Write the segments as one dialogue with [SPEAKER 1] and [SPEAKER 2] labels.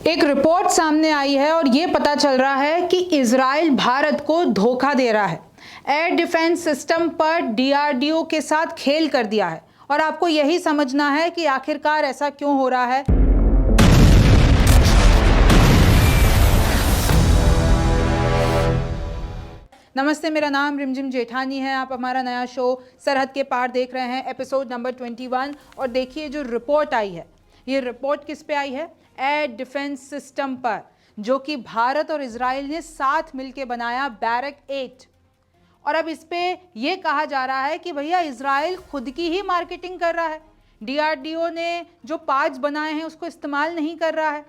[SPEAKER 1] एक रिपोर्ट सामने आई है और ये पता चल रहा है कि इजराइल भारत को धोखा दे रहा है। एयर डिफेंस सिस्टम पर डीआरडीओ के साथ खेल कर दिया है और आपको यही समझना है कि आखिरकार ऐसा क्यों हो रहा है। नमस्ते, मेरा नाम रिमझिम जेठानी है। आप हमारा नया शो सरहद के पार देख रहे हैं, एपिसोड नंबर 21। और देखिए जो रिपोर्ट आई है, ये रिपोर्ट किस पे आई है? एयर डिफेंस सिस्टम पर, जो कि भारत और इजराइल ने साथ मिलकर बनाया, बैरक 8। और अब इस पे ये कहा जा रहा है कि भैया इजराइल खुद की ही मार्केटिंग कर रहा है, डीआरडीओ ने जो पार्ट्स बनाए हैं उसको इस्तेमाल नहीं कर रहा है।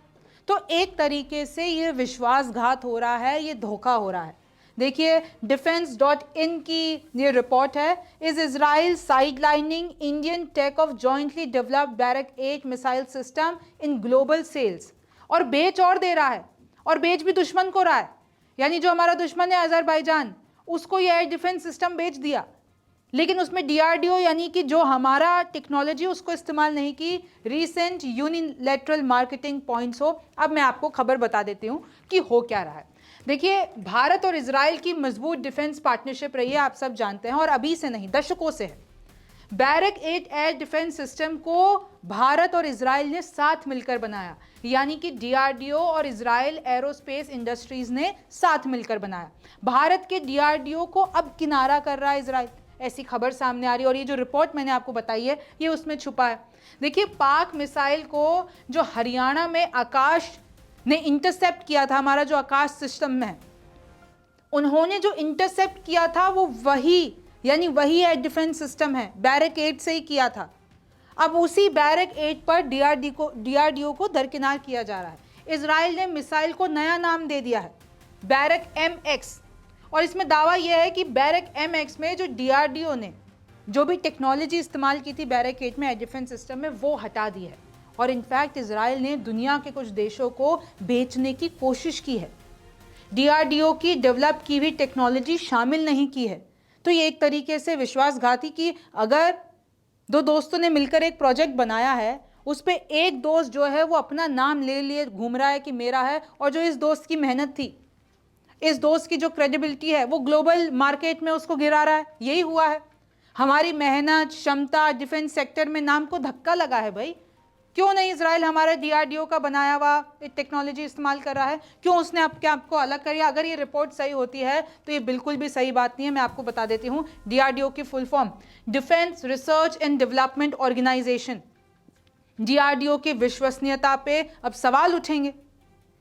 [SPEAKER 1] तो एक तरीके से ये विश्वासघात हो रहा है, ये धोखा हो रहा है। देखिए defense.in की ये रिपोर्ट है, is Israel sidelining Indian tech of jointly developed Barak 8 missile system in global sales. और बेच और दे रहा है, और बेच भी दुश्मन को रहा है। यानी जो हमारा दुश्मन है अजरबैजान, उसको ये एयर डिफेंस सिस्टम बेच दिया, लेकिन उसमें डीआरडीओ यानी कि जो हमारा टेक्नोलॉजी उसको इस्तेमाल नहीं की। रीसेंट यूनिलैटरल मार्केटिंग पॉइंट्स हो। अब मैं आपको खबर बता देती हूँ कि हो क्या रहा है। देखिए भारत और इजराइल की मजबूत डिफेंस पार्टनरशिप रही है, आप सब जानते हैं, और अभी से नहीं दशकों से है। बैरक 8 एयर डिफेंस सिस्टम को भारत और इजराइल ने साथ मिलकर बनाया, यानी कि डीआरडीओ और इजराइल एरोस्पेस इंडस्ट्रीज ने साथ मिलकर बनाया। भारत के डीआरडीओ को अब किनारा कर रहा है इजराइल, ऐसी खबर सामने आ रही है। और ये जो रिपोर्ट मैंने आपको बताई है ये उसमें छुपा है। देखिए पाक मिसाइल को जो हरियाणा में आकाश ने इंटरसेप्ट किया था, हमारा जो आकाश सिस्टम है, उन्होंने जो इंटरसेप्ट किया था वो वही यानी वही एयर डिफेंस सिस्टम है, बैरक 8 से ही किया था। अब उसी बैरक 8 पर डीआरडीओ को दरकिनार किया जा रहा है। इजराइल ने मिसाइल को नया नाम दे दिया है, बैरक MX। और इसमें दावा यह है कि बैरक MX में जो डीआरडीओ ने जो भी टेक्नोलॉजी इस्तेमाल की थी बैरक 8 में एयर डिफेंस सिस्टम में, वो हटा दी है। और इनफैक्ट इजराइल ने दुनिया के कुछ देशों को बेचने की कोशिश की है, डीआरडीओ की डेवलप की हुई टेक्नोलॉजी शामिल नहीं की है। तो ये एक तरीके से विश्वासघाती कि अगर दो दोस्तों ने मिलकर एक प्रोजेक्ट बनाया है, उस पे एक दोस्त जो है वो अपना नाम ले लिए घूम रहा है कि मेरा है, और जो इस दोस्त की मेहनत थी, इस दोस्त की जो क्रेडिबिलिटी है, वो ग्लोबल मार्केट में उसको गिरा रहा है। यही हुआ है, हमारी मेहनत क्षमता डिफेंस सेक्टर में नाम को धक्का लगा है। भाई क्यों नहीं इजराइल हमारे डीआरडीओ का बनाया हुआ टेक्नोलॉजी इस्तेमाल कर रहा है? क्यों उसने आपको अलग करिए? अगर ये रिपोर्ट सही होती है तो ये बिल्कुल भी सही बात नहीं है। मैं आपको बता देती हूँ, डीआरडीओ की full form defence research and development organisation. DRDO की विश्वसनीयता पे अब सवाल उठेंगे,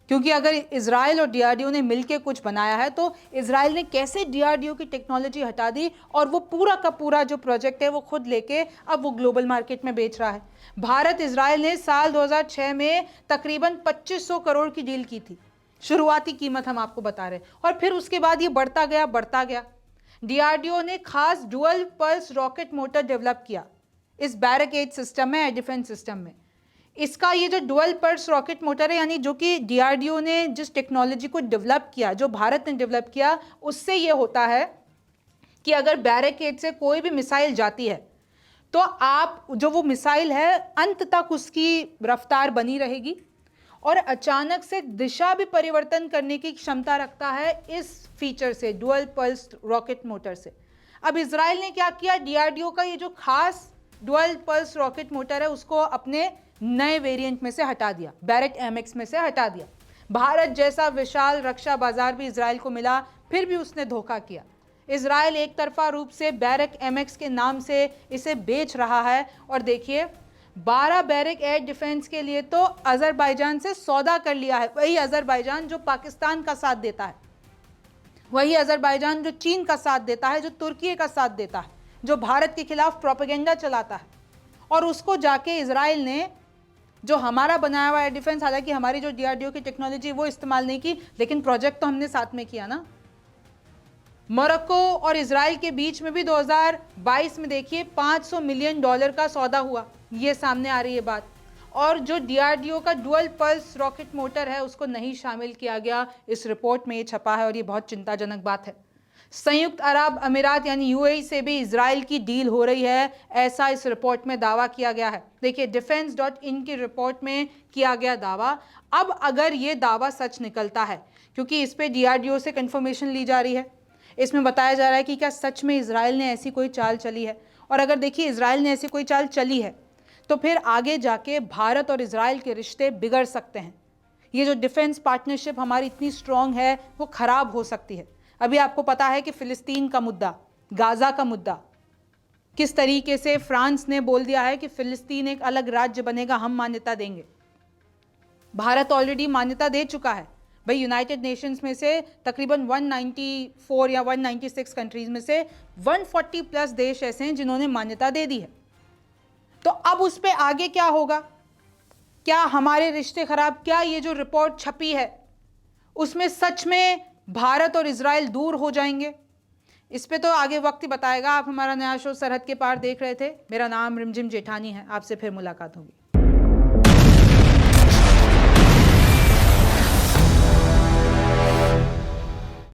[SPEAKER 1] क्योंकि अगर इजराइल और डीआरडीओ ने मिलकर कुछ बनाया है तो इजराइल ने कैसे डीआरडीओ की टेक्नोलॉजी हटा दी और वो पूरा का पूरा जो प्रोजेक्ट है वो खुद लेके अब वो ग्लोबल मार्केट में बेच रहा है। भारत इजराइल ने साल 2006 में तकरीबन 2500 करोड़ की डील की थी, शुरुआती कीमत हम आपको बता रहे हैं, और फिर उसके बाद ये बढ़ता गया। डीआरडीओ ने खास dual pulse rocket motor develop किया इस बैरक 8 सिस्टम में, एयर डिफेंस सिस्टम में। इसका ये जो डुअल पल्स रॉकेट मोटर है, यानी जो कि डीआरडीओ ने जिस टेक्नोलॉजी को डेवलप किया, जो भारत ने डेवलप किया, उससे ये होता है कि अगर बैरक 8 से कोई भी मिसाइल जाती है तो आप जो वो मिसाइल है अंत तक उसकी रफ्तार बनी रहेगी और अचानक से दिशा भी परिवर्तन करने की क्षमता रखता है इस फीचर से, डुअल पल्स रॉकेट मोटर से। अब इजराइल ने क्या किया, डीआरडीओ का ये जो खास डुअल पल्स रॉकेट मोटर है उसको अपने नए वेरिएंट में से हटा दिया, बैरक MX में से हटा दिया। भारत जैसा विशाल रक्षा बाजार भी इजराइल को मिला, फिर भी उसने धोखा किया। इजराइल एक तरफा रूप से बैरक MX के नाम से इसे बेच रहा है। और देखिए 12 बैरक एयर डिफेंस के लिए तो अजरबैजान से सौदा कर लिया है, वही अजरबैजान जो पाकिस्तान का साथ देता है, वही अजरबैजान जो चीन का साथ देता है, जो तुर्की का साथ देता है, जो भारत के खिलाफ प्रोपेगेंडा चलाता है। और उसको जाके इजराइल ने जो हमारा बनाया हुआ एयर डिफेंस, हालांकि हमारी जो डीआरडीओ की टेक्नोलॉजी वो इस्तेमाल नहीं की, लेकिन प्रोजेक्ट तो हमने साथ में किया ना। मोरक्को और इजराइल के बीच में भी 2022 में देखिए $500 मिलियन का सौदा हुआ, ये सामने आ रही है बात। और जो डीआरडीओ का डुअल पल्स रॉकेट मोटर है उसको नहीं शामिल किया गया, इस रिपोर्ट में ये छपा है, और ये बहुत चिंताजनक बात है। संयुक्त अरब अमीरात यानी यूएई से भी इजराइल की डील हो रही है, ऐसा इस रिपोर्ट में दावा किया गया है। देखिए defense.in की रिपोर्ट में किया गया दावा। अब अगर ये दावा सच निकलता है, क्योंकि इस पे डीआरडीओ से कंफर्मेशन ली जा रही है, इसमें बताया जा रहा है कि क्या सच में इजराइल ने ऐसी कोई चाल चली है, और अगर देखिए इजराइल ने ऐसी कोई चाल चली है तो फिर आगे जाके भारत और इजराइल के रिश्ते बिगड़ सकते हैं। ये जो डिफेंस पार्टनरशिप हमारी इतनी स्ट्रांग है वो खराब हो सकती है। अभी आपको पता है कि फिलिस्तीन का मुद्दा, गाजा का मुद्दा, किस तरीके से फ्रांस ने बोल दिया है कि फिलिस्तीन एक अलग राज्य बनेगा, हम मान्यता देंगे। भारत ऑलरेडी मान्यता दे चुका है। भाई यूनाइटेड नेशंस में से तकरीबन 194 या 196 कंट्रीज में से 140 प्लस देश ऐसे हैं जिन्होंने मान्यता दे दी है। तो अब उस पे आगे क्या होगा? क्या हमारे रिश्ते खराब, क्या ये जो रिपोर्ट छपी है उसमें सच में भारत और इजराइल दूर हो जाएंगे? इस पे तो आगे वक्त ही बताएगा। आप हमारा नया शो सरहद के पार देख रहे थे। मेरा नाम रिमझिम जेठानी है। आपसे फिर मुलाकात होगी।